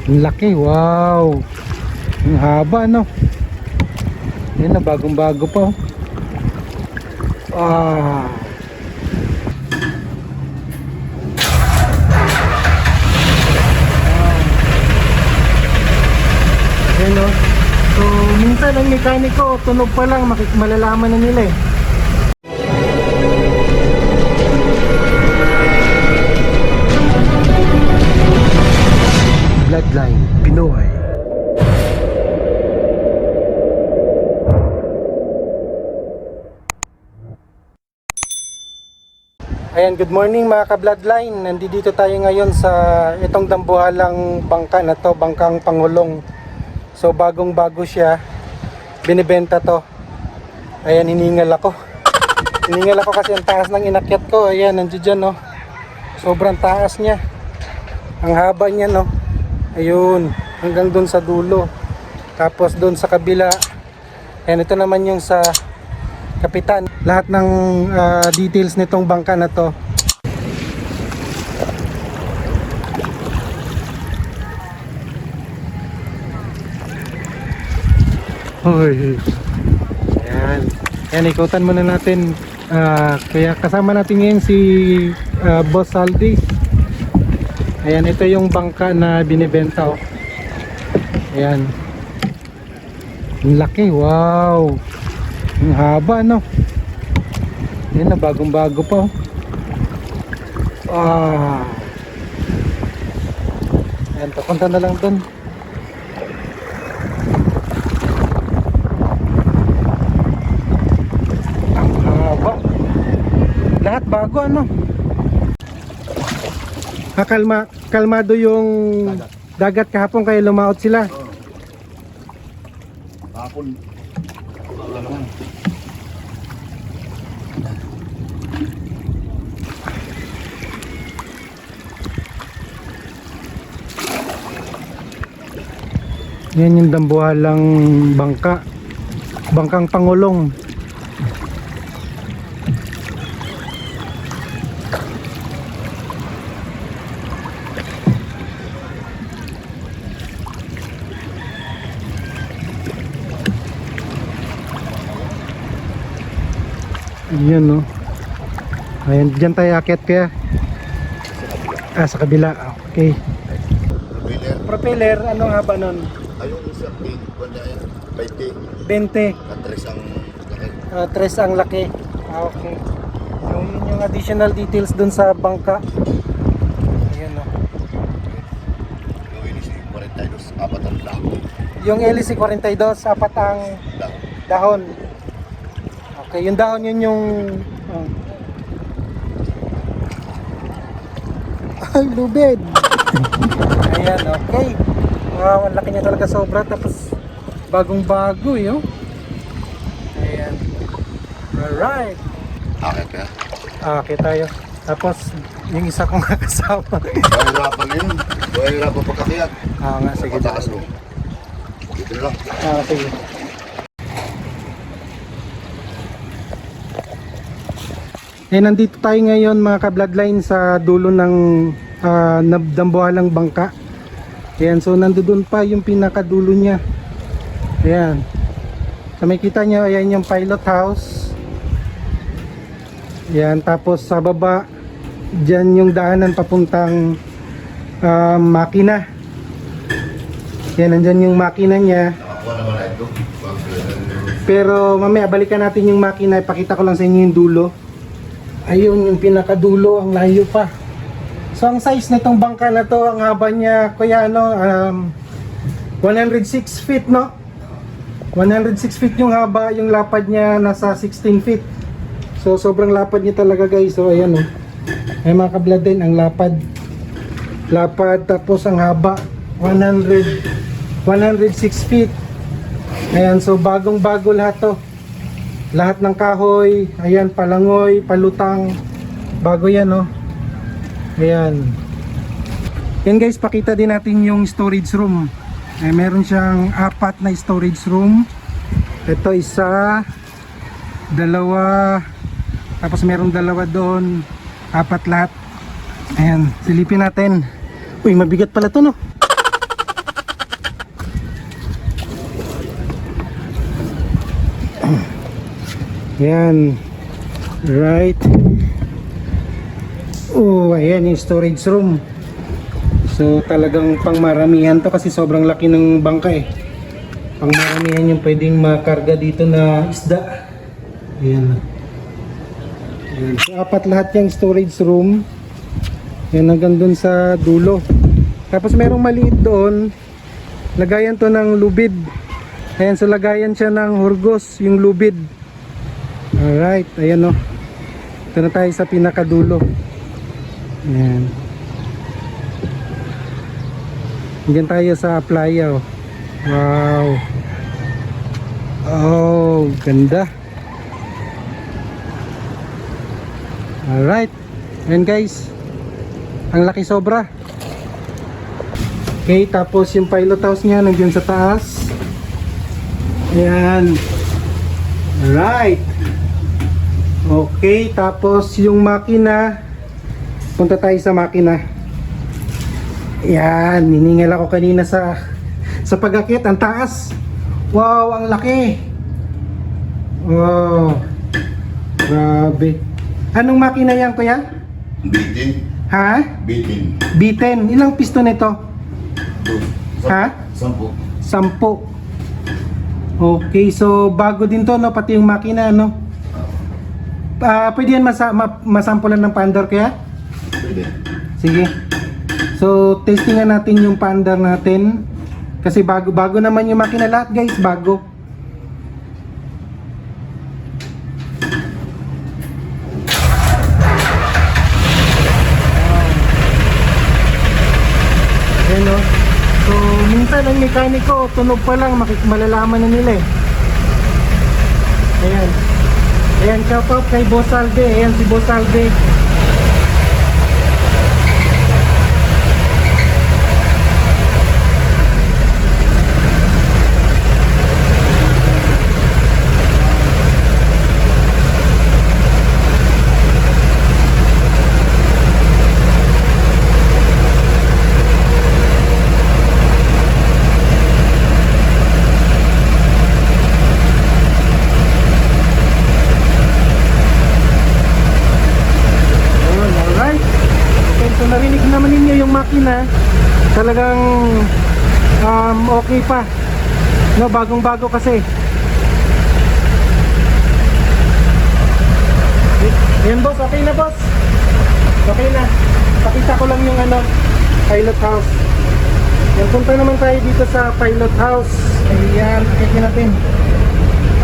Ang laki, wow. Ang haba, no? Yan na, bagong bago pa, oh. Ah. Yan, no? So minsan ang mekaniko tunog pa lang malalaman na nila eh. Bloodline Pinoy. Ayan, good morning mga ka-bloodline. Nandito tayo ngayon sa itong dambuhalang bangka na to, bangkang Pangulong. So bagong bago siya, binibenta to. Ayan, hiningal ako kasi ang taas ng inakyat ko. Ayan, nandiyan dyan, no? Sobrang taas niya, ang haba niya, no? Ayun, hanggang dun sa dulo. Tapos dun sa kabila, ayan, ito naman yung sa kapitan. Lahat ng details nitong bangka na to. Hoy. Ayan. Ayan, ikutan muna natin. Kaya kasama natin ngayon si Boss Saldi. Ayan, ito yung bangka na binibenta, oh. Ayan. Ang laki, wow. Ang haba, no? Ayan na, bagong bago pa, oh. Ayan, papunta na lang dun. Lahat bago, ano? Kalmado yung dagat kahapon kaya lumaot sila. Kahapon wala naman. Yan yung dambuhalang bangka, bangkang Pangulong. Yan, no? Ayan, dyan tayo akit kaya. Sa kabila. Okay. Propeller, anong haba nun? Ayun sa pin, wala yan. 20. Katres ang laki. Tres ang laki. Okay. So yun yung additional details dun sa bangka. Ayan, no? Gawin ni si 42, apat ang dahon. Yung LC 42, apat ang dahon. Okay, yung dahon yun yung ay, lubid. Ayan, okay. Wow, ang laki niya talaga sobra. Tapos bagong bago, yun. Ayan. Alright. Akit ka? Okay tayo. Tapos yung isa kong kasama. Mahirapan na yun. Mahirapan pagkakiyat. Nga, sige. Mataas mo. Dito na lang. Sige. Nandito tayo ngayon mga ka-bloodline sa dulo ng dambuhalang bangka. Ayan, so nandoon pa yung pinakadulo niya. Ayan. So may kita nyo, ayan yung pilot house. Ayan, tapos sa baba, dyan yung daanan papuntang makina. Ayan, nandyan yung makina niya. Pero mamaya balikan natin yung makina, ipakita ko lang sa inyo yung dulo. Ayun yung pinakadulo, ang layo pa. So ang size nitong bangka na to, ang haba niya kuya 106 feet, no? 106 feet yung haba, yung lapad niya nasa 16 feet. So sobrang lapad niya talaga, guys. So ayan, oh. Ay mga kablad din, ang lapad. Tapos ang haba 106 feet. Ayan, so bagong bago lahat to. Lahat ng kahoy, ayan, palangoy, palutang, bago yan, no? Ayan. Yan guys, pakita din natin yung storage room. Meron siyang 4 na storage room. Ito isa, dalawa, tapos meron dalawa doon, 4 lahat. Ayan, silipin natin. Uy, mabigat pala to, no? Yan. Right. Oh, ayan yung storage room. So talagang pangmaramihan to kasi sobrang laki ng bangka eh. Pangmaramihan yung pwedeng makarga dito na isda. Ayan. Ayan. So apat lahat yung storage room. Yan hanggang dun sa dulo. Tapos merong maliit doon. Lagayan to ng lubid. Ayan, so lagayan siya ng hurgos, yung lubid. Alright, ayan o. Ito na tayo sa pinakadulo. Ayan. Diyan tayo sa playa oh. Wow. Oh, ganda. Alright. Ayan guys. Ang laki sobra. Okay, tapos yung pilot house niya nandiyan sa taas. Ayan. Alright. Okay, tapos yung makina. Punta tayo sa makina. Ayan, hiningal ako kanina sa pag-akit, ang taas. Wow, ang laki. Wow. Grabe. Anong makina yan, kuya? Bitin. Ha? Bitin. B10. Ilang piston ito? Ha? 10. 10. Okay, so bago din to, no? Pati yung makina, no? Pwede yan masampulan ng pandar kaya? Pwede. Sige. So, testingan natin yung pandar natin. Kasi bago naman yung makina lahat, guys. Bago. Ayan, no? So, minsan ang mekaniko, tunog pa lang, malalaman na nila eh. Ayan. Ayan, shout out kay Boss Alde. Ayan si Boss Alde. Narinig naman ninyo yung makina, talagang okay pa, no, bagong bago kasi. Ayan boss, okay na boss, okay na. Pakita ko lang yung pilot house. Yan, punta naman tayo dito sa pilot house. Ayan, pakita natin.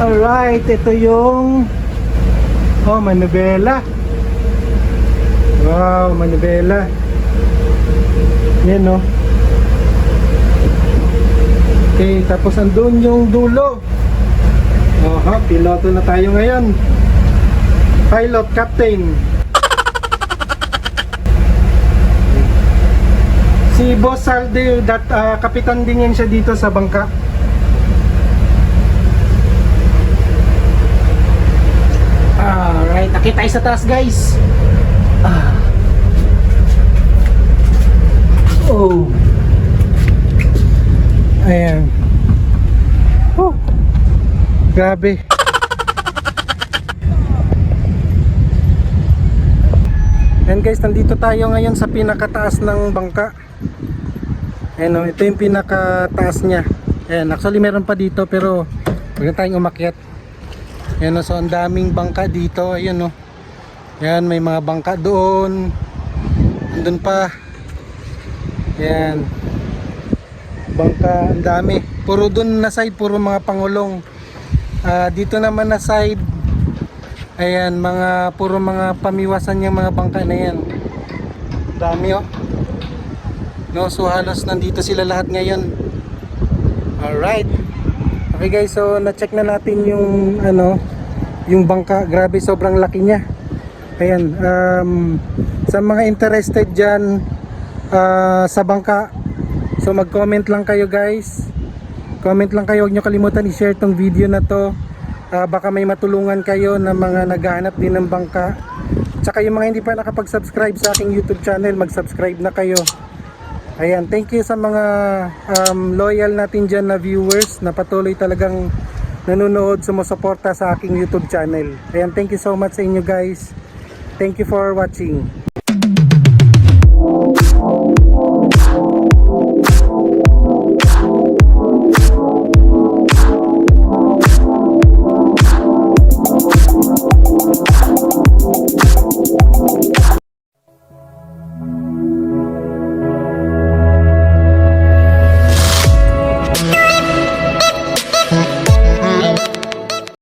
Alright, ito yung manubela. Wow, manubela. Yan no. Okay, tapos andun yung dulo. Oha, piloto na tayo ngayon. Pilot, captain. Si Boss Salde, kapitan din yan siya dito sa bangka. Alright, nakita tayo sa taas guys. Oh. Ayan. Oh. Grabe. Ayan guys, nandito tayo ngayon sa pinakataas ng bangka. Ayan o, ito yung pinakataas niya. Ayan, actually meron pa dito pero huwag na tayong umakyat. Ayan o, so ang daming bangka dito. Ayan o. Ayan, may mga bangka doon. Andun pa. Ayan. Bangka, ang dami. Puro doon na side, puro mga pangulong. Dito naman na side, ayan, puro mga pamiwasan yung mga bangka na yan. Dami oh. No, so halos nandito sila lahat ngayon. Alright. Okay guys, so na-check na natin yung yung bangka. Grabe, sobrang laki niya. Ayan, sa mga interested dyan sa bangka, so mag-comment lang kayo guys. Comment lang kayo, huwag nyo kalimutan i-share tong video na to. Baka may matulungan kayo na mga naghahanap din ng bangka. Tsaka yung mga hindi pa nakapag-subscribe sa aking YouTube channel, mag-subscribe na kayo. Ayan, thank you sa mga loyal natin dyan na viewers na patuloy talagang nanonood, sumusuporta sa aking YouTube channel. Ayan, thank you so much sa inyo guys. Thank you for watching.